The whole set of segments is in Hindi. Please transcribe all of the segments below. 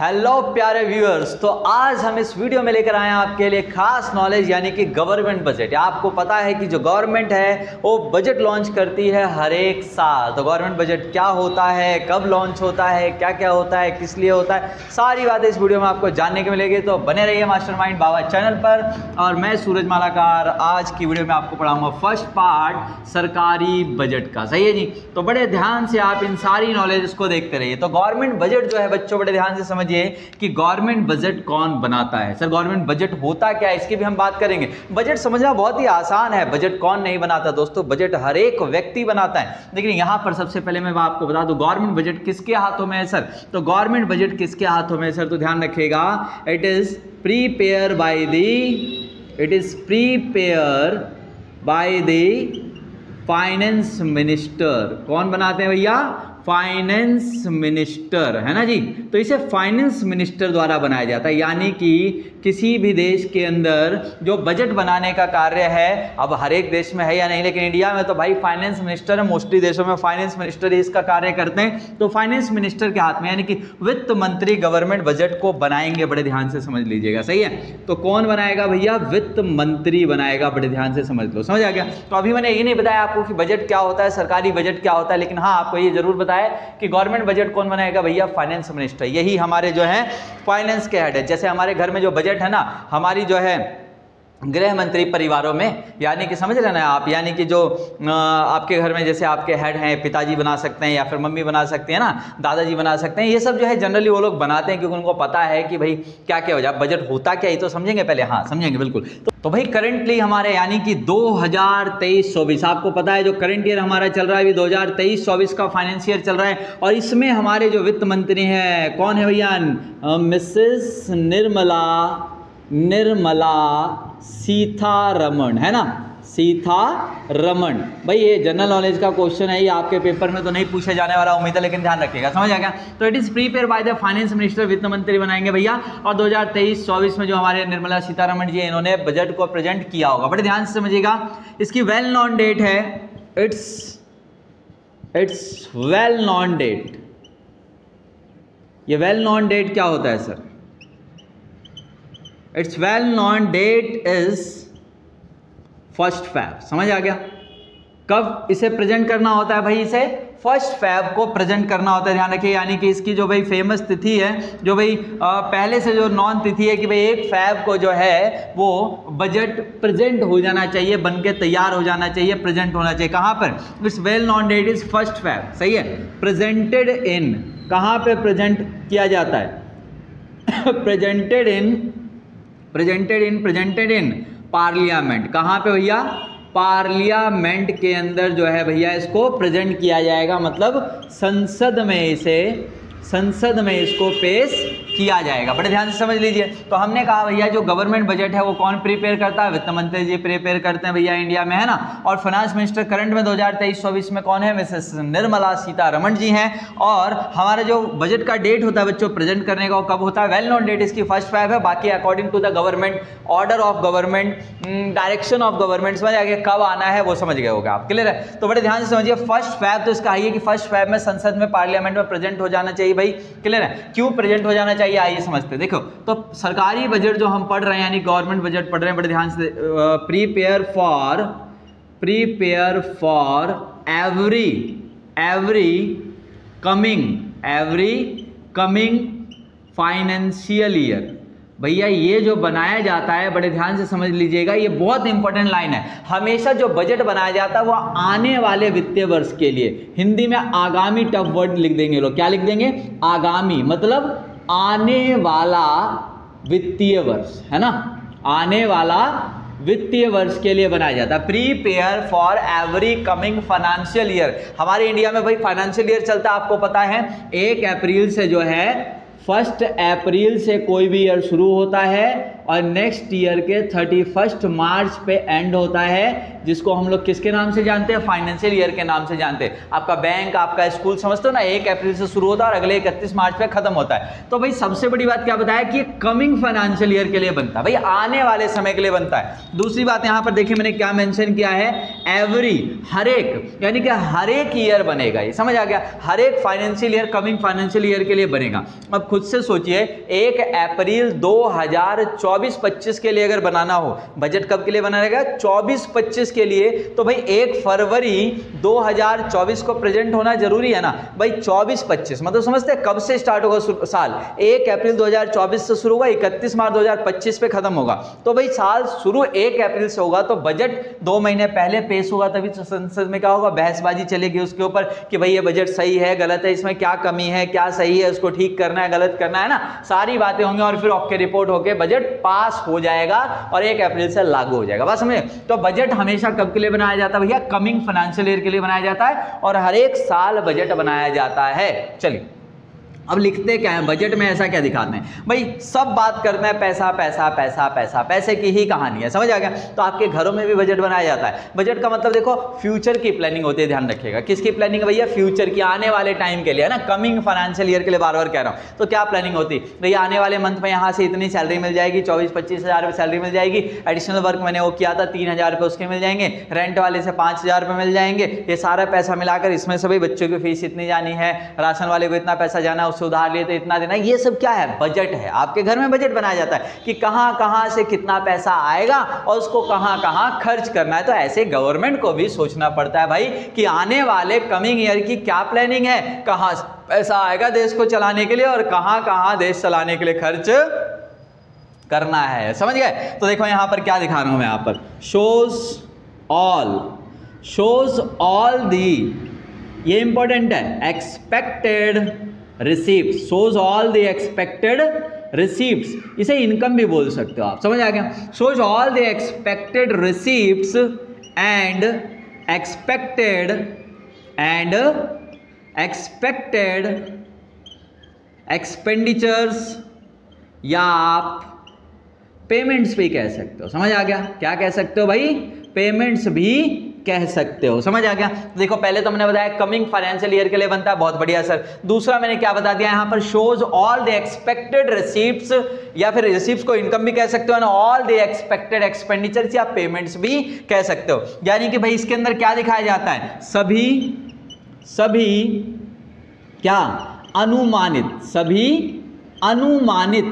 हेलो प्यारे व्यूअर्स, तो आज हम इस वीडियो में लेकर आए हैं आपके लिए खास नॉलेज यानी कि गवर्नमेंट बजट। आपको पता है कि जो गवर्नमेंट है वो बजट लॉन्च करती है हर एक साल। तो गवर्नमेंट बजट क्या होता है, कब लॉन्च होता है, क्या क्या होता है, किस लिए होता है, सारी बातें इस वीडियो में आपको जानने को मिलेगी। तो बने रहिए मास्टरमाइंड बाबा चैनल पर। और मैं सूरज मालाकार आज की वीडियो में आपको पढ़ाऊंगा फर्स्ट पार्ट सरकारी बजट का। सही है जी, तो बड़े ध्यान से आप इन सारी नॉलेज को देखते रहिए। तो गवर्नमेंट बजट जो है बच्चों बड़े ध्यान से समझिए कि गवर्नमेंट बजट कौन बनाता है। सर गवर्नमेंट बजट होता क्या है इसकी भी हम बात करेंगे। बजट समझना बहुत ही आसान है। बजट कौन नहीं बनाता दोस्तों, बजट हर एक व्यक्ति बनाता है। लेकिन यहां पर सबसे पहले मैं आपको बता दूं गवर्नमेंट बजट किसके हाथों में है सर। तो गवर्नमेंट बजट किसके हाथों में है सर, तो ध्यान रखिएगा, it is prepare by the finance minister. कौन बनाते हैं भैया, फाइनेंस मिनिस्टर, है ना जी। तो इसे फाइनेंस मिनिस्टर द्वारा बनाया जाता है। यानी कि किसी भी देश के अंदर जो बजट बनाने का कार्य है, अब हर एक देश में है या नहीं, लेकिन इंडिया में तो भाई फाइनेंस मिनिस्टर है। मोस्टली देशों में फाइनेंस मिनिस्टर ही इसका कार्य करते हैं। तो फाइनेंस मिनिस्टर के हाथ में, यानी कि वित्त मंत्री गवर्नमेंट बजट को बनाएंगे। बड़े ध्यान से समझ लीजिएगा, सही है। तो कौन बनाएगा भैया, वित्त मंत्री बनाएगा। बड़े ध्यान से समझ लो, समझ आ गया। तो अभी मैंने ये नहीं बताया आपको कि बजट क्या होता है, सरकारी बजट क्या होता है, लेकिन हाँ आपको ये जरूर बताया कि गवर्नमेंट बजट कौन बनाएगा भैया, फाइनेंस मिनिस्टर। यही हमारे जो है फाइनेंस के हेड है। जैसे हमारे घर में जो बजट है ना, हमारी जो है गृह मंत्री परिवारों में, यानी कि समझ रहे ना आप, यानी कि जो आपके घर में जैसे आपके हेड हैं, पिताजी बना सकते हैं या फिर मम्मी बना सकते हैं ना, दादाजी बना सकते हैं। ये सब जो है जनरली वो लोग बनाते हैं क्योंकि उनको पता है कि भाई क्या क्या हो जाए, बजट होता क्या, ये तो समझेंगे पहले। हाँ समझेंगे बिल्कुल। तो भाई करंटली हमारे यानी कि 2023-24 आपको पता है जो करंट ईयर हमारा चल रहा है, अभी 2023-24 का फाइनेंस ईयर चल रहा है। और इसमें हमारे जो वित्त मंत्री हैं कौन है भैया, मिसेस निर्मला सीतारमण, है ना, सीतारमण। भाई ये जनरल नॉलेज का क्वेश्चन है, ये आपके पेपर में तो नहीं पूछा जाने वाला उम्मीद है, लेकिन ध्यान रखिएगा, समझ आ गया। तो it is prepare by the finance minister, वित्त मंत्री बनाएंगे भैया। और 2023-24 में जो हमारे निर्मला सीतारमण जी इन्होंने बजट को प्रेजेंट किया होगा। बड़े ध्यान से समझिएगा, इसकी वेल नॉन डेट है, इट्स वेल नॉन डेट। ये वेल नॉन डेट क्या होता है sir, it's well known date is 1 Feb. समझ आ गया। कब इसे प्रेजेंट करना होता है भाई, इसे 1 फैब को प्रेजेंट करना होता है। ध्यान रखिए, यानी कि इसकी जो भाई फेमस तिथि है, जो भाई पहले से जो नॉन तिथि है कि भाई 1 फैब को जो है वो बजट प्रेजेंट हो जाना चाहिए, बन के तैयार हो जाना चाहिए, प्रेजेंट होना चाहिए। कहाँ पर, it's well known date is 1 Feb. सही है। प्रेजेंटेड इन, कहाँ पे प्रेजेंट किया जाता है, प्रेजेंटेड इन पार्लियामेंट। कहाँ पे भैया, पार्लियामेंट के अंदर जो है भैया इसको प्रेजेंट किया जाएगा, मतलब संसद में इसको पेश किया जाएगा। बड़े ध्यान से समझ लीजिए। तो हमने कहा भैया जो गवर्नमेंट बजट है वो कौन प्रिपेयर करता है, वित्त मंत्री जी प्रिपेयर करते हैं भैया इंडिया में, है ना। और फाइनेंस मिनिस्टर करंट में 2023-24 में कौन है, मिसेस निर्मला सीतारमण जी हैं। और हमारा जो बजट का डेट होता है बच्चों प्रेजेंट करने का, वो कब होता है, वेल नॉन डेट इसकी 1 फैब है। बाकी according to the government order of government, direction of government, समझ आ गया, कब आना है वो समझ गए होगा आप, क्लियर है। तो बड़े ध्यान से समझिए 1 फैब, तो इसका है कि 1 फैब में संसद में, पार्लियामेंट में प्रेजेंट हो जाना चाहिए भाई, क्लियर है। क्यों प्रेजेंट हो जाना चाहिए आइए समझते। देखो तो सरकारी बजट जो हम पढ़ रहे हैं, यानी गवर्नमेंट बजट पढ़ रहे हैं, बड़े ध्यान से, prepare for every coming financial year. भैया ये जो बनाया जाता है, बड़े ध्यान से समझ लीजिएगा, ये बहुत इंपॉर्टेंट लाइन है। हमेशा जो बजट बनाया जाता है वो आने वाले वित्तीय वर्ष के लिए, हिंदी में आगामी, टफ वर्ड लिख देंगे लोग, क्या लिख देंगे, आगामी, मतलब आने वाला वित्तीय वर्ष, है ना, आने वाला वित्तीय वर्ष के लिए बनाया जाता है। Prepare for every coming financial year. हमारे इंडिया में भाई फाइनेंशियल ईयर चलता है, आपको पता है 1 अप्रैल से जो है 1 अप्रैल से कोई भी ईयर शुरू होता है और नेक्स्ट ईयर के 31 मार्च पे एंड होता है। जिसको हम लोग किसके नाम से जानते हैं, फाइनेंशियल ईयर के नाम से जानते हैं। आपका बैंक, आपका स्कूल समझते हो ना, 1 अप्रैल से शुरू होता है और अगले 31 मार्च पे खत्म होता है। तो भाई सबसे बड़ी बात क्या बताया कि कमिंग फाइनेंशियल ईयर के लिए बनता है, भाई आने वाले समय के लिए बनता है। दूसरी बात यहां पर देखिए मैंने क्या मेंशन किया है, एवरी, हर एक, यानी कि हर एक ईयर बनेगा, ये समझ आ गया, हर एक financial year coming financial year के लिए बनेगा। अब खुद से सोचिए 1 अप्रैल 2024-25 के लिए अगर बनाना हो, बजट कब के लिए बना रहेगा, 24-25 के लिए, तो भाई 1 फरवरी 2024 को प्रेजेंट होना जरूरी है ना भाई। 24-25 मतलब समझते हैं कब से स्टार्ट होगा साल, 1 अप्रैल 2024 से शुरू होगा, 31 मार्च 2025 पे खत्म होगा। तो भाई साल शुरू 1 अप्रैल से होगा, तो बजट 2 महीने पहले पेश होगा, तभी संसद में क्या होगा, बहसबाजी चलेगी उसके ऊपर कि भाई ये बजट सही है गलत है, इसमें क्या कमी है क्या सही है, उसको ठीक करना है गलत करना है ना, सारी बातें होंगी और फिर ओके रिपोर्ट होके बजट पास हो जाएगा और 1 अप्रैल से लागू हो जाएगा। बस समझे। तो बजट हमेशा कब के लिए बनाया जाता है भैया, कमिंग फाइनेंशियल ईयर के लिए बनाया जाता है और हर एक साल बजट बनाया जाता है। चलिए अब लिखते क्या है बजट में, ऐसा क्या दिखाते हैं भाई, सब बात करते हैं पैसा पैसा पैसा पैसा, पैसे की ही कहानी है, समझ आ गया। तो आपके घरों में भी बजट बनाया जाता है। बजट का मतलब देखो फ्यूचर की प्लानिंग होती है, ध्यान रखिएगा। किसकी प्लानिंग भैया, फ्यूचर की, आने वाले टाइम के लिए, है ना, कमिंग फाइनेंशियल ईयर के लिए बार बार कह रहा हूँ। तो क्या प्लानिंग होती है भैया, आने वाले मंथ में यहाँ से इतनी सैलरी मिल जाएगी, 24-25 हज़ार रुपये सैलरी मिल जाएगी, एडिशनल वर्क मैंने वो किया था 3,000 रुपये उसके मिल जाएंगे, रेंट वाले से 5,000 रुपये मिल जाएंगे, ये सारा पैसा मिलाकर इसमें से भाई बच्चों की फीस इतनी जानी है, राशन वाले को इतना पैसा जाना, उससे उधार लिए तो इतना देना, ये सब क्या है, बजट है। आपके घर में बजट बनाया जाता है कि कहां कहां से कितना पैसा आएगा और उसको कहां कहां खर्च करना है। तो ऐसे गवर्नमेंट को भी सोचना पड़ता है भाई कि आने वाले कमिंग ईयर की क्या प्लानिंग है, कहां पैसा आएगा देश को चलाने के लिए और कहां कहां देश चलाने के लिए खर्च करना है, समझ गए। तो देखो यहां पर क्या दिखा रहा हूं मैं, यहां पर शोज ऑल दी, ये इंपॉर्टेंट है, expected receipt, shows all the expected receipts, इसे इनकम भी बोल सकते हो आप, समझ आ गया। Shows all the expected receipts and expected expenditures, या आप पेमेंट्स भी कह सकते हो, समझ आ गया। क्या कह सकते हो भाई, पेमेंट्स भी कह सकते हो, समझ आ गया। देखो पहले तो मैंने बताया कमिंग फाइनेंशियल ईयर के लिए बनता है, बहुत बढ़िया सर। दूसरा मैंने क्या बता दिया यहां पर, shows all the expected receipts, या फिर रिसीप्ट्स को इनकम भी कह सकते हो ना, ऑल द एक्सपेक्टेड एक्सपेंडिचर्स या पेमेंट्स भी कह सकते हो। यानी कि भाई इसके अंदर क्या दिखाया जाता है, सभी क्या अनुमानित, सभी अनुमानित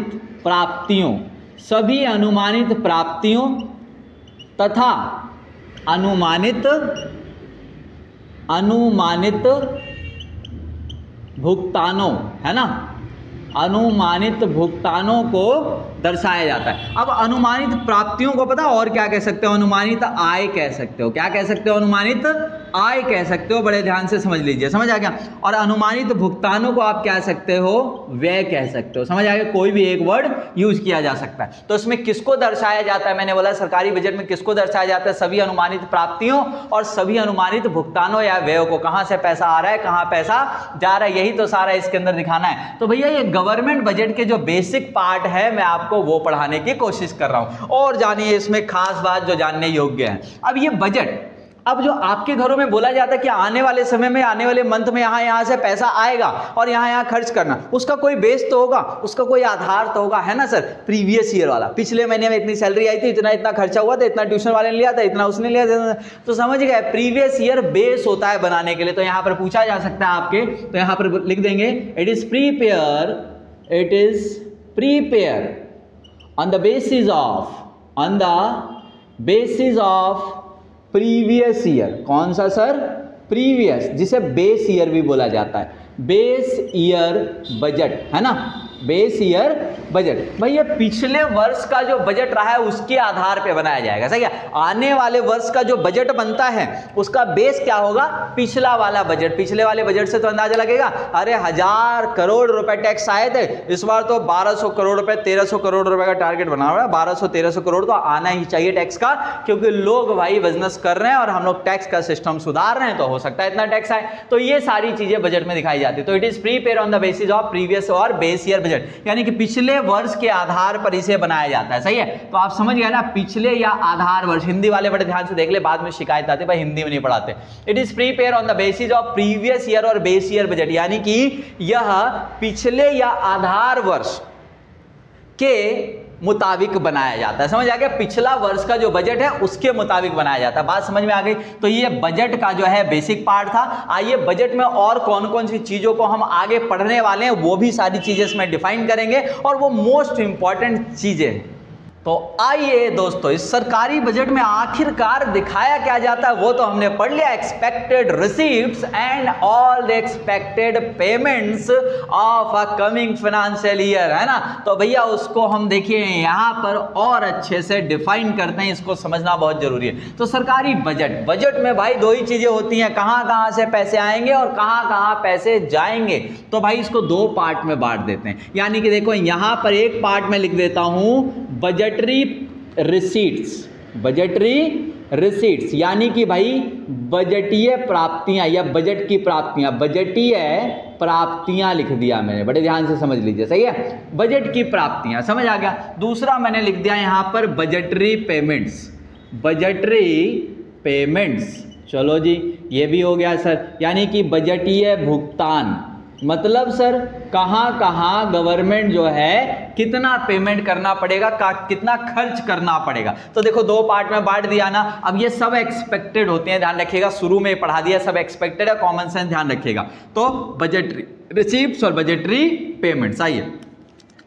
प्राप्तियों तथा अनुमानित भुगतानों, है ना, अनुमानित भुगतानों को दर्शाया जाता है। अब अनुमानित प्राप्तियों को पता और क्या कह सकते हो, अनुमानित आय कह सकते हो। क्या कह सकते हो, अनुमानित आय कह सकते हो, बड़े ध्यान से समझ लीजिए, समझ आ गया। और अनुमानित भुगतानों को आप क्या सकते हो, व्यय कह सकते हो, समझ आ गया। कोई भी एक वर्ड यूज किया जा सकता है। तो इसमें किसको दर्शाया जाता है, मैंने बोला सरकारी बजट में किसको दर्शाया जाता है, सभी अनुमानित प्राप्तियों और सभी अनुमानित भुगतानों या व्ययों को, कहां से पैसा आ रहा है कहां पैसा जा रहा है, यही तो सारा इसके अंदर दिखाना है। तो भैया ये गवर्नमेंट बजट के जो बेसिक पार्ट है मैं आपको वो पढ़ाने की कोशिश कर रहा हूं। और जानिए इसमें खास बात जो जानने योग्य है, अब ये बजट, अब जो आपके घरों में बोला जाता है कि आने वाले समय में, आने वाले मंथ में यहां से पैसा आएगा और यहां खर्च करना, उसका कोई बेस तो होगा, उसका कोई आधार तो होगा, है ना सर। प्रीवियस ईयर वाला, पिछले महीने में इतनी सैलरी आई थी, इतना इतना खर्चा हुआ था, इतना ट्यूशन वाले ने लिया था, इतना उसने लिया था, तो समझ गए प्रीवियस ईयर बेस होता है बनाने के लिए। तो यहां पर पूछा जा सकता है आपके, तो यहां पर लिख देंगे it is prepare on the basis of previous year. कौन सा सर, प्रीवियस, जिसे बेस ईयर भी बोला जाता है, बेस ईयर बजट, है ना, बेस ईयर बजट। भाई ये पिछले वर्ष का जो बजट रहा है उसके आधार पे बनाया जाएगा, सही है। आने वाले वर्ष का जो बजट बनता है उसका बेस क्या होगा, पिछला वाला बजट। पिछले वाले बजट से तो अंदाजा लगेगा, अरे 1000 करोड़ रुपए टैक्स आए थे, इस बार तो 1200 करोड़ रुपए, 1300 करोड़ रुपए का टारगेट बना हुआ है। 1200-1300 करोड़ तो आना ही चाहिए टैक्स का, क्योंकि लोग भाई बिजनेस कर रहे हैं और हम लोग टैक्स का सिस्टम सुधार रहे हैं, तो हो सकता है इतना टैक्स आए। तो ये सारी चीजें बजट में दिखाई जाती है। तो it is prepare on the basis of previous और बेस ईयर बजट, यानी कि पिछले पिछले वर्ष के आधार पर इसे बनाया जाता है। सही है, तो आप समझ गए ना, पिछले या आधार वर्ष। हिंदी वाले बड़े ध्यान से देख ले, बाद में शिकायत आती है भाई हिंदी में नहीं पढ़ाते। It is prepare on the basis of previous year और बेस ईयर बजट, यानी कि यह पिछले या आधार वर्ष के मुताबिक बनाया जाता है। समझ आ गया, पिछला वर्ष का जो बजट है उसके मुताबिक बनाया जाता है। बात समझ में आ गई। तो ये बजट का जो है बेसिक पार्ट था। आइए बजट में और कौन कौन सी चीजों को हम आगे पढ़ने वाले हैं वो भी सारी चीजें इसमें डिफाइन करेंगे, और वो मोस्ट इंपॉर्टेंट चीजें हैं। तो आइए दोस्तों, इस सरकारी बजट में आखिरकार दिखाया क्या जाता है वो तो हमने पढ़ लिया। Expected receipts and all the expected payments of a coming financial year, है ना। तो भैया उसको हम देखिए यहां पर और अच्छे से डिफाइन करते हैं, इसको समझना बहुत जरूरी है। तो सरकारी बजट, बजट में भाई दो ही चीजें होती हैं, कहां कहां से पैसे आएंगे और कहां कहां पैसे जाएंगे। तो भाई इसको दो पार्ट में बांट देते हैं, यानी कि देखो यहां पर एक पार्ट में लिख देता हूं बजटरी रिसीट्स, बजटरी रिसीट्स यानी कि भाई बजटीय प्राप्तियां या बजट की प्राप्तियां, बजटीय प्राप्तियां लिख दिया मैंने, बड़े ध्यान से समझ लीजिए। सही है, बजट की प्राप्तियां, समझ आ गया। दूसरा मैंने लिख दिया यहां पर बजटरी पेमेंट्स, बजटरी पेमेंट्स। चलो जी, ये भी हो गया सर, यानी कि बजटीय भुगतान, मतलब सर कहां कहां गवर्नमेंट जो है कितना पेमेंट करना पड़ेगा, कितना खर्च करना पड़ेगा। तो देखो दो पार्ट में बांट दिया ना। अब ये सब एक्सपेक्टेड होते हैं, ध्यान रखिएगा, शुरू में पढ़ा दिया, सब एक्सपेक्टेड है, कॉमन सेंस ध्यान रखिएगा। तो बजटरी रिसीप्ट्स और बजटरी पेमेंट्स। आइए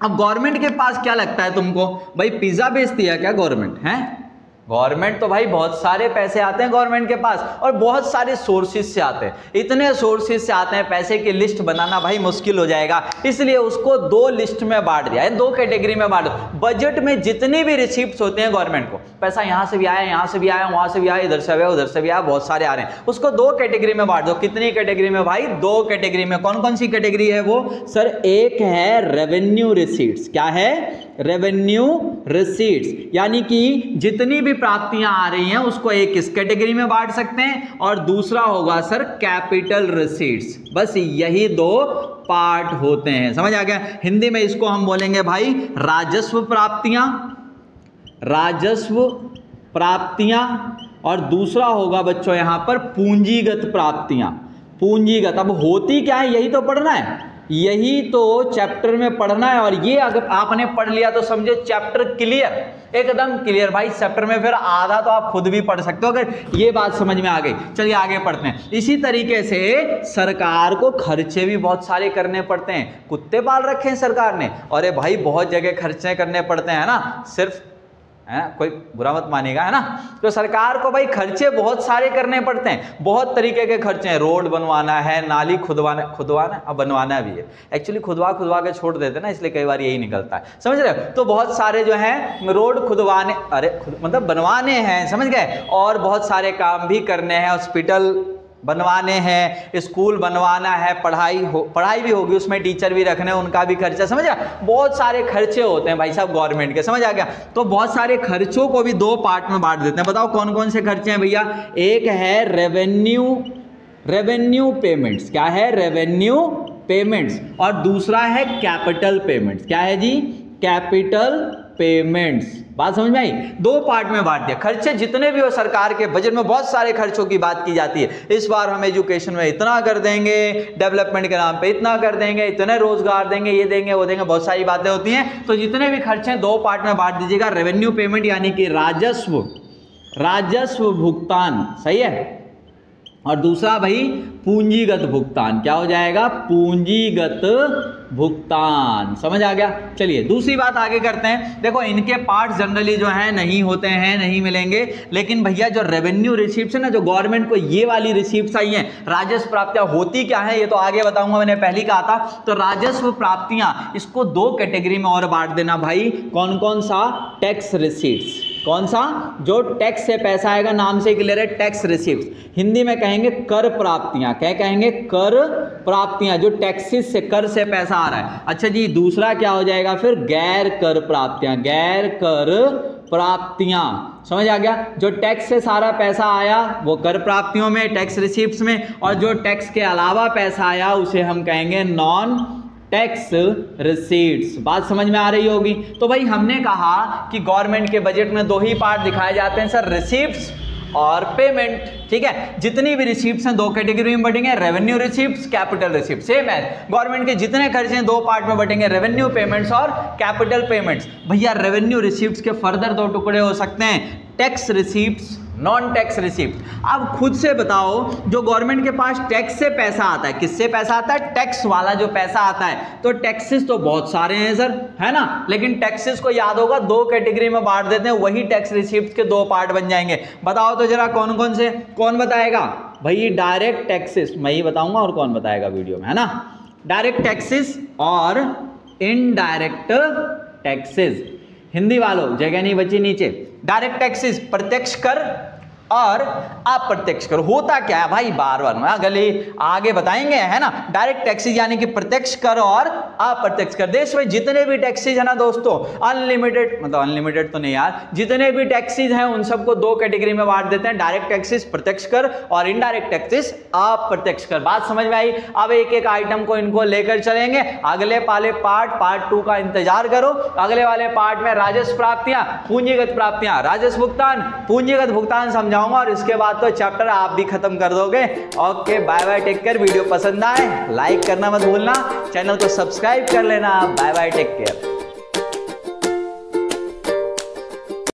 अब गवर्नमेंट के पास क्या लगता है तुमको, भाई पिज्जा बेचती है क्या गवर्नमेंट? है गवर्नमेंट तो भाई बहुत सारे पैसे आते हैं गवर्नमेंट के पास, और बहुत सारे सोर्सेज से आते हैं। इतने सोर्सेज से आते हैं, पैसे की लिस्ट बनाना भाई मुश्किल हो जाएगा, इसलिए उसको दो लिस्ट में बांट दिया है, दो कैटेगरी में बांट दो। बजट में जितनी भी रिसीप्ट्स होते हैं गवर्नमेंट को, पैसा यहां से भी आया, यहां से भी आया, वहां से भी आया, इधर से आया, उधर से भी आया, बहुत सारे आ रहे हैं, उसको दो कैटेगरी में बांट दो। कितनी कैटेगरी में भाई? दो कैटेगरी में। कौन कौन सी कैटेगरी है वो सर? एक है रेवेन्यू रिसीट्स। क्या है? रेवेन्यू रिसीट्स, यानी कि जितनी भी प्राप्तियां आ रही हैं उसको एक इस कैटेगरी में बांट सकते हैं, और दूसरा होगा सर कैपिटल रिसीट्स। बस यही दो पार्ट होते हैं, समझ आ गया। हिंदी में इसको हम बोलेंगे भाई राजस्व प्राप्तियां, राजस्व प्राप्तियां, और दूसरा होगा बच्चों यहां पर पूंजीगत प्राप्तियां। पूंजीगत अब होती क्या है, यही तो पढ़ना है, यही तो चैप्टर में पढ़ना है। और ये अगर आपने पढ़ लिया तो समझे चैप्टर क्लियर, एकदम क्लियर भाई। चैप्टर में फिर आधा तो आप खुद भी पढ़ सकते हो अगर ये बात समझ में आ गई। चलिए आगे पढ़ते हैं। इसी तरीके से सरकार को खर्चे भी बहुत सारे करने पड़ते हैं। कुत्ते पाल रखे हैं सरकार ने, अरे भाई बहुत जगह खर्चे करने पड़ते हैं ना, सिर्फ है, कोई बुरा मत मानेगा, है ना। तो सरकार को भाई खर्चे बहुत सारे करने पड़ते हैं, बहुत तरीके के खर्चे हैं। रोड बनवाना है, नाली खुदवाना, अब बनवाना भी है, एक्चुअली खुदवा के छोड़ देते ना, इसलिए कई बार यही निकलता है, समझ रहे हो। तो बहुत सारे जो है रोड खुदवाने, मतलब बनवाने हैं, समझ गए, और बहुत सारे काम भी करने हैं, हॉस्पिटल बनवाने हैं, स्कूल बनवाना है, पढ़ाई भी होगी, उसमें टीचर भी रखने, उनका भी खर्चा, समझ गया। बहुत सारे खर्चे होते हैं भाई साहब गवर्नमेंट के, समझ आ गया। तो बहुत सारे खर्चों को भी दो पार्ट में बांट देते हैं। बताओ कौन कौन से खर्चे हैं भैया? एक है रेवेन्यू पेमेंट्स। क्या है? Revenue payments. और दूसरा है कैपिटल पेमेंट्स। क्या है जी? Capital payments. बात समझ में आई? दो पार्ट में बांट दिया। खर्चे जितने भी हो सरकार के बजट में, बहुत सारे खर्चों की बात की जाती है। इस बार हम एजुकेशन में इतना कर देंगे, डेवलपमेंट के नाम पे इतना कर देंगे, इतने रोजगार देंगे, ये देंगे, वो देंगे, बहुत सारी बातें होती हैं। तो जितने भी खर्चे दो पार्ट में बांट दीजिएगा। रेवेन्यू पेमेंट यानी कि राजस्व भुगतान, सही है। और दूसरा भाई पूंजीगत भुगतान। क्या हो जाएगा? पूंजीगत भुगतान, समझ आ गया। चलिए दूसरी बात आगे करते हैं। देखो इनके पार्ट जनरली जो है नहीं होते हैं, नहीं मिलेंगे, लेकिन भैया जो रेवेन्यू रिसीप्ट्स है ना, जो गवर्नमेंट को ये वाली रिसीप्ट्स आई हैं, राजस्व प्राप्तियां होती क्या है ये तो आगे बताऊंगा, मैंने पहले कहा था। तो राजस्व प्राप्तियां, इसको दो कैटेगरी में और बांट देना भाई। कौन कौन सा? Tax receipts. कौन सा? जो टैक्स से पैसा आएगा, नाम से क्लियर है, टैक्स रिसीप्ट्स। हिंदी में कहेंगे कर प्राप्तियां। क्या कहेंगे? कर प्राप्तियां, जो टैक्सेस से, कर से पैसा आ रहा है। अच्छा जी, दूसरा क्या हो जाएगा फिर? गैर कर प्राप्तियां। गैर कर प्राप्तियां, समझ आ गया। जो टैक्स से सारा पैसा आया वो कर प्राप्तियों में, टैक्स रिसीप्ट्स में, और जो टैक्स के अलावा पैसा आया उसे हम कहेंगे नॉन टैक्स रिसीट्स। बात समझ में आ रही होगी। तो भाई हमने कहा कि गवर्नमेंट के बजट में दो ही पार्ट दिखाए जाते हैं सर, रिसीप्ट्स और पेमेंट। ठीक है, जितनी भी रिसीप्ट्स हैं दो कैटेगरी में बटेंगे, revenue receipts, capital receipts. Same है, गवर्नमेंट के जितने खर्चे हैं दो पार्ट में बटेंगे, रेवेन्यू पेमेंट्स और कैपिटल पेमेंट्स। भैया रेवेन्यू रिसीप्ट्स के फर्दर दो टुकड़े हो सकते हैं, tax receipts, non tax receipt. अब खुद से बताओ, जो गवर्नमेंट के पास टैक्स से पैसा आता है, किससे पैसा आता है? टैक्स वाला जो पैसा आता है। तो टैक्सेस तो बहुत सारे हैं सर, है ना, लेकिन टैक्सेस को याद होगा दो कैटेगरी में बांट देते हैं, वही टैक्स रिसीप्ट के दो पार्ट बन जाएंगे। बताओ तो जरा कौन कौन से, कौन बताएगा भाई? डायरेक्ट टैक्सेस मैं ही बताऊंगा, और कौन बताएगा वीडियो में, है ना। डायरेक्ट टैक्सेस और इनडायरेक्ट टैक्सेस। हिंदी वालों जगह नहीं बची नीचे। डायरेक्ट टैक्सेस प्रत्यक्ष कर और अप्रत्यक्ष कर। होता क्या है भाई, बार बार अगले आगे बताएंगे, है ना। डायरेक्ट टैक्सेस यानी कि प्रत्यक्ष कर और अप्रत्यक्ष कर। देश में जितने भी टैक्सेस है ना दोस्तों, अनलिमिटेड, मतलब अनलिमिटेड तो नहीं यार, जितने भी टैक्सेस हैं उन सबको दो कैटेगरी में बांट देते हैं, डायरेक्ट टैक्सेस प्रत्यक्ष कर और इनडायरेक्ट टैक्सेस अप्रत्यक्ष कर। बात समझ में आई? अब एक एक आइटम को इनको लेकर चलेंगे। अगले वाले पार्ट 2 का इंतजार करो। अगले वाले पार्ट में राजस्व प्राप्तियां, पूंजीगत प्राप्तियां, राजस्व भुगतान, पूंजीगत भुगतान समझाऊंगा, और इसके बाद तो चैप्टर आप भी खत्म कर दोगे। Okay, bye bye, take care. Video पसंद आए लाइक करना मत भूलना, चैनल को सब्सक्राइब कर लेना। Bye bye, take care.